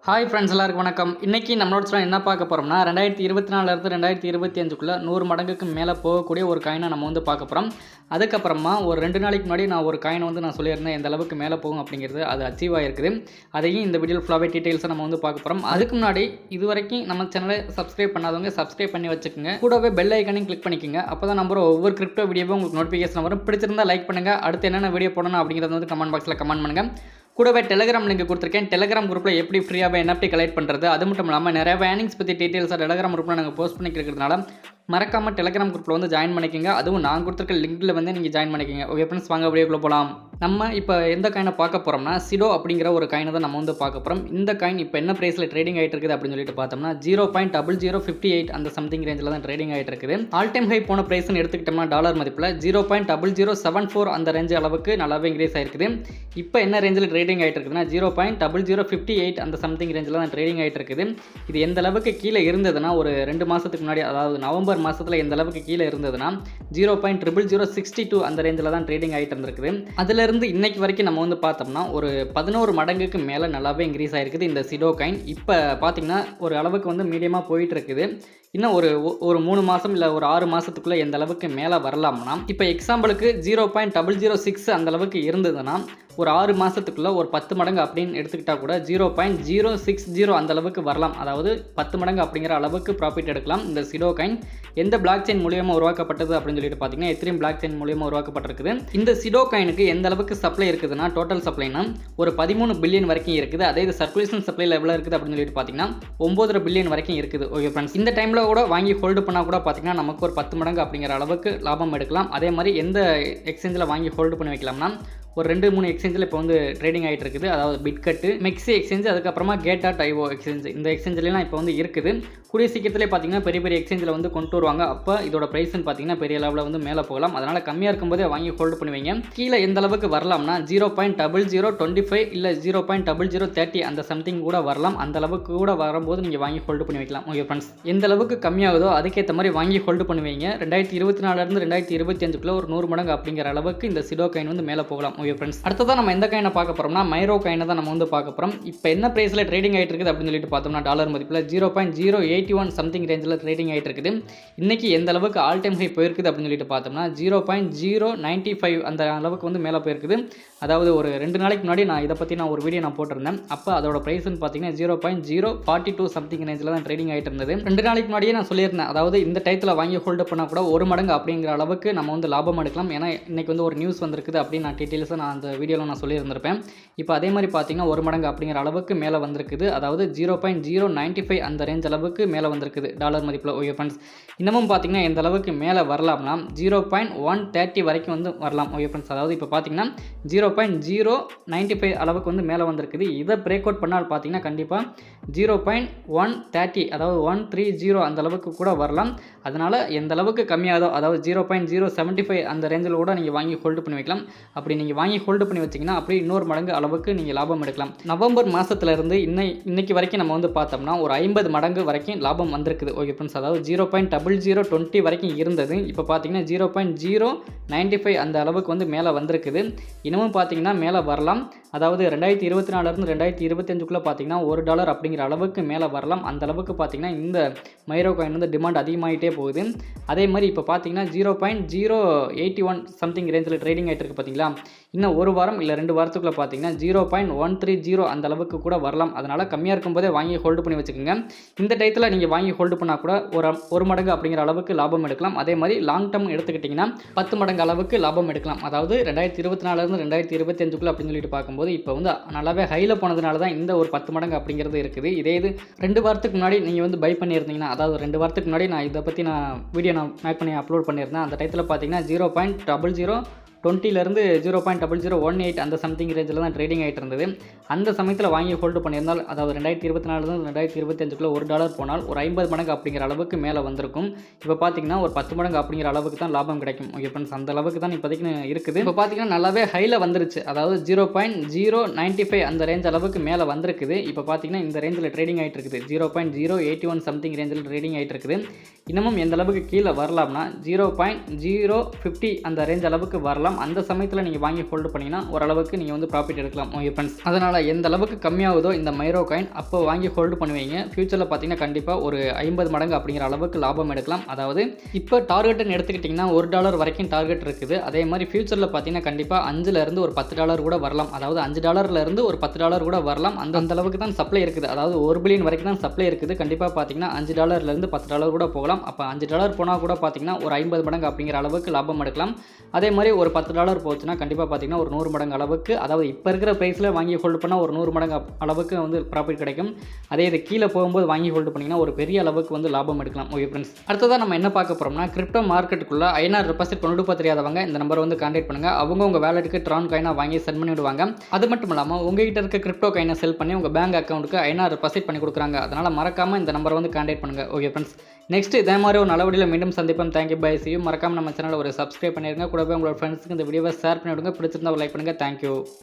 Hi friends, எல்லாருக்கும் வணக்கம். இன்றைக்கி நம்மளோட சேனல் என்ன பார்க்க போகிறோம்னா 2024 2025 100 மடங்குக்கு மேலே போகக்கூடிய ஒரு காயினை நம்ம வந்து பார்க்க போகிறோம். அதுக்கப்புறமா ஒரு 2 நாளைக்கு முன்னாடி நான் ஒரு காயினை வந்து நான் சொல்லியிருந்தேன் எந்த அளவுக்கு மேலே போகும் அப்படிங்கிறது. அது அச்சீவ் ஆகிருக்குது. அதையும் இந்த வீடியோவில் ஃபுல்லாகவே டீட்டெயில்ஸை நம்ம வந்து பார்க்க போகிறோம். அதுக்கு முன்னாடி இது வரைக்கும் நம்ம சேனலை சப்ஸ்கிரைப் பண்ணாதவங்க சப்ஸ்கிரைப் பண்ணி வச்சுக்கோங்க. கூடவே பெல் ஐக்கானையும் கிளிக் பண்ணிக்கோங்க. அப்போ தான் நம்பர் ஒவ்வொரு கிரிப்டோ வீடியோவும் உங்களுக்கு நோட்டிஃபிகேஷன் வரும். பிடிச்சிருந்தால் லைக் பண்ணுங்கள். அடுத்து என்னென்ன வீடியோ போடணும் அப்படிங்கிறத வந்து கமெண்ட் பாக்ஸில் கமெண்ட் பண்ணுங்கள். கூடவே டெலிகிராம் லிங்க் கொடுத்துருக்கேன். டெலிகிராம் குரூப்பில் எப்படி ஃப்ரீயாக NFT கலெக்ட் பண்ணுறது, அது மட்டும் இல்லாமல் நிறைய ஏர்னிங்ஸ் பற்றி டீட்டெயில்ஸாக டெலிகிராம் குரூப்பில் நாங்கள் போஸ்ட் பண்ணிக்கிறதுனால மறக்காமல் டெலிகிராம் குரூப்பில் வந்து ஜாயின் பண்ணிக்கோங்க. அதுவும் நான் கொடுத்துருக்க லிங்கில் வந்து நீங்கள் ஜாயின் பண்ணிக்கோங்க. ஓகே ஃப்ரெண்ட்ஸ், வாங்க வீடியோக்குள்ளே போகலாம். நம்ம இப்போ எந்த காயினை பார்க்க போகிறோம்னா சிடோ அப்படிங்கிற ஒரு காயினை தான் நம்ம வந்து பார்க்க போகிறோம். இந்த காயின் இப்போ என்ன ப்ரைஸில் ட்ரேடிங் ஆகிட்டு இருக்குது அப்படின்னு சொல்லிட்டு பார்த்தோம்னா 0.0058 அந்த சம்திங் ரேஞ்சில் தான் ட்ரேடிங் ஆகிட்டு இருக்குது. ஆல் டைம் ஹை போன ப்ரைஸ்னு எடுத்துக்கிட்டோம்னா டாலர் மதிப்பில் 0.0074 அந்த ரேஞ்ச் அளவுக்கு நல்லாவே இன்க்ரீஸ் ஆகிருக்குது. இப்போ என்ன ரேஞ்சில் ட்ரேடிங் ஆகிட்டு இருக்குதுன்னா 0.0058 அந்த சம்திங் ரேஞ்சில் தான் ட்ரேடிங் ஆகிட்டு இருக்குது. இது எந்த அளவுக்கு கீழே இருந்ததுன்னா ஒரு 2 மாதத்துக்கு முன்னாடி, அதாவது நவம்பர் மாதத்தில் எந்த அளவுக்கு கீழே இருந்ததுன்னா 0.0062 அந்த ரேஞ்சில் தான் ட்ரேடிங் ஆகிட்டு இருந்திருக்குது. அதிலிருந்து இன்னைக்கு வரைக்கும் நம்ம வந்து பார்த்தோம்னா ஒரு 11 மடங்குக்கு மேலே நல்லாவே இன்க்ரீஸ் ஆகிருக்குது இந்த சிடோ காயின். இப்போ பார்த்தீங்கன்னா ஒரு அளவுக்கு வந்து மீடியமாக போயிட்டு இருக்குது. இன்னும் ஒரு 3 மாதம் இல்லை ஒரு 6 மாதத்துக்குள்ளே எந்த அளவுக்கு மேலே வரலாம்னா, இப்போ எக்ஸாம்பிளுக்கு 0.006 அந்த அளவுக்கு இருந்ததுன்னா ஒரு 6 மாதத்துக்குள்ளே ஒரு 10 மடங்கு அப்படின்னு எடுத்துக்கிட்டால் கூட 0.060 அந்த அளவுக்கு வரலாம். அதாவது 10 மடங்கு அப்படிங்கிற அளவுக்கு ப்ராஃபிட் எடுக்கலாம். இந்த சிடோ காயின் எந்த பிளாக் செயின் மூலியமாக உருவாக்கப்பட்டது அப்படின்னு சொல்லிட்டு பார்த்தீங்கன்னா எத்ரீம் பிளாக் செயின் மூலியமாக உருவாக்கப்பட்டிருக்குது. இந்த சிடோ காயினுக்கு எந்த அளவுக்கு சப்ளை இருக்குதுன்னா டோட்டல் சப்ளைனா ஒரு 13 பில்லியன் வரைக்கும் இருக்குது. அதே இது சர்க்குலேஷன் சப்ளைல எவ்வளோ இருக்குது அப்படின்னு சொல்லிட்டு பார்த்தீங்கன்னா 9.5 பில்லியன் வரைக்கும் இருக்குது. ஓகே ஃப்ரெண்ட்ஸ், இந்த டைமில் கூட வாங்கி ஹோல்டு பண்ணால் கூட பார்த்தீங்கன்னா நமக்கு ஒரு 10 மடங்கு அப்படிங்கிற அளவுக்கு லாபம் எடுக்கலாம். அதே மாதிரி எந்த எக்ஸ்சேஞ்சில் வாங்கி ஹோல்டு பண்ணி வைக்கலாம்னா ஒரு 2-3 எக்ஸ்சேஞ்சில் இப்போ வந்து ட்ரேடிங் ஆகிட்டு இருக்குது. அதாவது பிட்கட்டு, மெக்ஸி எக்ஸ்சேஞ்ச், அதுக்கப்புறமா Gate.io எக்ஸ்சேஞ்ச், இந்த எக்ஸ்சேஞ்சிலாம் இப்போ வந்து இருக்குது. கூடிய சீக்கிரத்திலே பார்த்தீங்கன்னா பெரிய பெரிய எக்ஸ்சேஞ்சில் வந்து கொண்டு வருவாங்க. அப்போ இதோட ப்ரைஸ்ன்னு பார்த்தீங்கன்னா பெரிய லெவலில் வந்து மேலே போகலாம். அதனால் கம்மியாக இருக்கும்போதே வாங்கி ஹோல்டு பண்ணுவீங்க. கீழே எந்த அளவுக்கு வரலாம்னா 0.0025 இல்லை 0.0030 அந்த சம்திங் கூட வரலாம். அந்த அளவுக்கு கூட வரும்போது நீங்கள் வாங்கி ஹோல்டு பண்ணி வைக்கலாம். ஓகே ஃப்ரெண்ட்ஸ், எந்த அளவுக்கு கம்மியாகுதோ அதுக்கேற்ற மாதிரி வாங்கி ஹோல்டு பண்ணுவீங்க. 2024 2025 ஒரு 100 மடங்கு அப்படிங்கிற அளவுக்கு இந்த சிடோ காயின் வந்து மேலே போகலாம். ஓகே ஃப்ரெண்ட்ஸ், அடுத்ததான் நம்ம எந்த காயினை பார்க்க போகிறோம்னா மைரோ காயினை தான் நம்ம வந்து பார்க்க போகிறோம். இப்போ என்ன ப்ரைஸில் ட்ரேடிங் ஆகிட்டு இருக்குது அப்படின்னு சொல்லிட்டு பார்த்தோம்னா டாலர் மதிப்பில் 0.081 சம்திங் ரேஞ்சில் ட்ரேடிங் ஆகிட்டு இருக்குது. இன்றைக்கி எந்த அளவுக்கு ஆல் டைம் ஹை போயிருக்குது அப்படின்னு சொல்லிட்டு பார்த்தோம்னா 0.095 அந்த அளவுக்கு வந்து மேலே போயிருக்குது. அதாவது ஒரு 2 நாளைக்கு முன்னாடி நான் இதை பற்றி ஒரு வீடியோ போட்டிருந்தேன். அப்போ அதோட ப்ரைஸ்ன்னு பார்த்தீங்கன்னா 0.042 சம்திங் ரேஞ்சில் தான் ட்ரேடிங் ஆகிட்டு இருந்தது. 2 நாளைக்கு முன்னாடியே நான் சொல்லியிருந்தேன், அதாவது இந்த டயத்தில் வாங்கி ஹோல்டு பண்ணால் கூட 1 மடங்கு அப்படிங்கிற அளவுக்கு நம்ம வந்து லாபம் எடுக்கலாம். ஏன்னா இன்றைக்கி வந்து ஒரு நியூஸ் வந்திருக்குது அப்படின்னு நான் டீட்டெயில்ஸாக நான் அந்த வீடியோவில் நான் சொல்லியிருந்திருப்பேன். இப்போ அதே மாதிரி பார்த்தீங்கன்னா 1 மடங்கு அப்படிங்கிற அளவுக்கு மேலே வந்திருக்குது. அதாவது 0.095 அந்த ரேஞ்ச் அளவுக்கு மேலே வந்திருக்குது டாலர் மதிப்பில். ஓகே ஃப்ரெண்ட்ஸ், இன்னமும் பார்த்தீங்கன்னா எந்த அளவுக்கு மேலே வரலாம்னா 0.130 வரைக்கும் வந்து வரலாம். ஓகே ஃப்ரெண்ட்ஸ், அதாவது இப்போ பார்த்தீங்கன்னா 0.095 அளவுக்கு வந்து மேலே வந்திருக்குது. இதை பிரேக் அவுட் பண்ணால் பார்த்தீங்கன்னா கண்டிப்பாக 0.130 அதாவது 130 அந்த அளவுக்கு கூட வரலாம். அதனால் எந்த அளவுக்கு கம்மியாகுதோ, அதாவது 0.075 அந்த ரேஞ்சில் கூட நீங்கள் வாங்கி ஹோல்டு பண்ணி வைக்கலாம். அப்படி நீங்கள் வாங்கி ஹோல்டு பண்ணி வச்சிங்கன்னா அப்படி இன்னொரு மடங்கு அளவுக்கு நீங்கள் லாபம் எடுக்கலாம். நவம்பர் மாதத்துலேருந்து இன்னைக்கு வரைக்கும் நம்ம வந்து பார்த்தோம்னா ஒரு 50 மடங்கு வரைக்கும் லாபம் வந்திருக்குது. ஓகே ஃப்ரெண்ட்ஸ், அதாவது 0.0020 வரைக்கும் இருந்தது. இப்போ பார்த்தீங்கன்னா 0.095 அந்த அளவுக்கு வந்து மேலே வந்திருக்குது. இன்னமும் பார்த்தீங்கன்னா மேலே வரலாம். அதாவது 2024 2025 பார்த்தீங்கன்னா $1 அப்படிங்கிற அளவுக்கு மேலே வரலாம். அந்த அளவுக்கு பார்த்தீங்கன்னா இந்த மைரோ காயின் வந்து டிமாண்ட் அதிகமாகிட்டே போகுது. அதே மாதிரி இப்போ பார்த்தீங்கன்னா 0.081 சம்திங் ரேஞ்சில் ட்ரேடிங் ஆகிட்டு இருக்குது. பார்த்தீங்களா, இன்னும் 1 வாரம் இல்லை 2 வாரத்துக்குள்ளே பார்த்தீங்கன்னா 0.130 அந்த அளவுக்கு கூட வரலாம். அதனால் கம்மியாக இருக்கும்போதே வாங்கி ஹோல்டு பண்ணி வச்சுக்கோங்க. இந்த டயத்தில் நீங்கள் வாங்கி ஹோல்டு பண்ணால் கூட ஒரு மடங்கு அப்படிங்கிற அளவுக்கு லாபம் எடுக்கலாம். அதே மாதிரி லாங் டர்ம் எடுத்துக்கிட்டிங்கன்னா 10 மடங்கு அளவுக்கு லாபம் எடுக்கலாம். அதாவது 2024 2025 அப்படின்னு சொல்லிட்டு பார்க்கும்போது இப்போ வந்து நல்லாவே ஹையில் போனதுனால தான் இந்த ஒரு 10 மடங்கு அப்படிங்கிறது இருக்குது. இதே இது 2 வாரத்துக்கு முன்னாடி நீங்கள் வந்து பை பண்ணியிருந்தீங்கன்னா, அதாவது 2 வாரத்துக்கு முன்னாடி நான் இதை பற்றி வீடியோ மேக் பண்ணி அப்லோட் பண்ணியிருந்தேன். அந்த டயத்தில் பார்த்தீங்கன்னா 0.0020 0.0018 அந்த சம்திங் ரேஞ்சில் தான் ட்ரேடிங் ஆகிட்டு இருந்தது. அந்த சமயத்தில் வாங்கி ஹோல்டு பண்ணியிருந்தால், அதாவது 2024 2025 $1 போனால் ஒரு 50 மடங்கு அப்படிங்கிற அளவுக்கு மேலே வந்திருக்கும். இப்போ பார்த்தீங்கன்னா ஒரு 10 மடங்கு அப்படிங்கிற அளவுக்கு தான் லாபம் கிடைக்கும். ஓகே ஃப்ரெண்ட்ஸ், அந்த அளவுக்கு தான் இப்போதைக்கு இருக்குது. இப்போ பார்த்தீங்கன்னா நல்லாவே ஹையில் வந்துருச்சு. அதாவது 0.095 அந்த ரேஞ்ச் அளவுக்கு மேலே வந்திருக்குது. இப்போ பார்த்தீங்கன்னா இந்த ரேஞ்சில் ட்ரேடிங் ஆகிட்டு இருக்குது. 0.081 சம்திங் ரேஞ்சில் ட்ரேடிங் ஆகிட்டு இருக்குது. இன்னமும் எந்த அளவுக்கு கீழே வரலாம்னா 0.050 அந்த ரேஞ்ச் அளவுக்கு வரலாம். வரலாம். அந்த சமயத்தில் நீங்கள் வாங்கி ஹோல்டு பண்ணிங்கன்னா ஓரளவுக்கு நீங்கள் வந்து ப்ராஃபிட் எடுக்கலாம் ஓகே ஃப்ரெண்ட்ஸ். அதனால் எந்த அளவுக்கு கம்மியாகுதோ இந்த மைரோ காயின் அப்போ வாங்கி ஹோல்டு பண்ணுவீங்க. ஃபியூச்சரில் பார்த்தீங்கன்னா கண்டிப்பாக ஒரு 50 மடங்கு அப்படிங்கிற அளவுக்கு லாபம் எடுக்கலாம். அதாவது இப்போ டார்கெட்டுன்னு எடுத்துக்கிட்டிங்கன்னா $1 வரைக்கும் டார்கெட் இருக்குது. அதே மாதிரி ஃபியூச்சரில் பார்த்தீங்கன்னா கண்டிப்பாக $5லேருந்து ஒரு $10 கூட வரலாம். அதாவது $5லேருந்து ஒரு $10 கூட வரலாம். அந்த அளவுக்கு தான் சப்ளை இருக்குது. அதாவது 1 பில்லியன் வரைக்கும் தான் சப்ளை இருக்குது. கண்டிப்பாக பார்த்தீங்கன்னா $5லேருந்து $10 கூட போகலாம். அப்போ $5 போனால் கூட பார்த்தீங்கன்னா ஒரு 50 மடங்கு அப்படிங்கிற அளவுக்கு லாபம் எடுக்கலாம். அதே மாதிரி ஒரு $10 போச்சுன்னா கண்டிப்பாக பார்த்தீங்கன்னா ஒரு 100 மடங்கு அளவுக்கு, அதாவது இப்போ இருக்கிற ப்ரைஸில் வாங்கி ஹோல்டு பண்ணால் ஒரு 100 மடங்கு அளவுக்கு வந்து ப்ராஃபிட் கிடைக்கும். அதே இது கீழே போகும்போது வாங்கி ஹோல்டு பண்ணிங்கன்னா ஒரு பெரிய அளவுக்கு வந்து லாபம் எடுக்கலாம் ஓகே ஃப்ரெண்ட்ஸ். அடுத்ததாக நம்ம என்ன பார்க்க போகிறோம்னா கிரிப்டோ மார்க்கெட்டுக்குள்ளே ஐநாறு டெபாசிட் கொண்டு போக தெரியாதவங்க இந்த நம்பரை வந்து கான்டாக்ட் பண்ணுங்கள். அவங்க உங்கள் வேலெட்டுக்கு ட்ரான் காயினாக வாங்கி சென்ட் பண்ணி விடுவாங்க. அது மட்டும் இல்லாமல் உங்ககிட்ட இருக்க கிரிப்டோ காயினை செல் பண்ணி உங்கள் பேங்க் அக்கௌண்ட்டுக்கு ஐநாறு டெபாசிட் பண்ணி கொடுக்குறாங்க. அதனால் மறக்காமல் இந்த நம்பரை வந்து கான்டாக்ட் பண்ணுங்கள் ஓகே ஃப்ரெண்ட்ஸ். நெக்ஸ்ட் இதே மாதிரி ஒரு நல்ல வீடியோவில் மீண்டும் சந்திப்போம். Thank you bye C you. மறக்காமல் நம்ம சேனலை ஒரு சப்ஸ்கிரைப் பண்ணிடுங்க. கூடவே உங்களோட ஃப்ரெண்ட்ஸுக்கு இந்த வீடியோவை ஷேர் பண்ணி விடுங்க. பிடிச்சிருந்தா லைக் பண்ணுங்கள். தேங்க்யூ.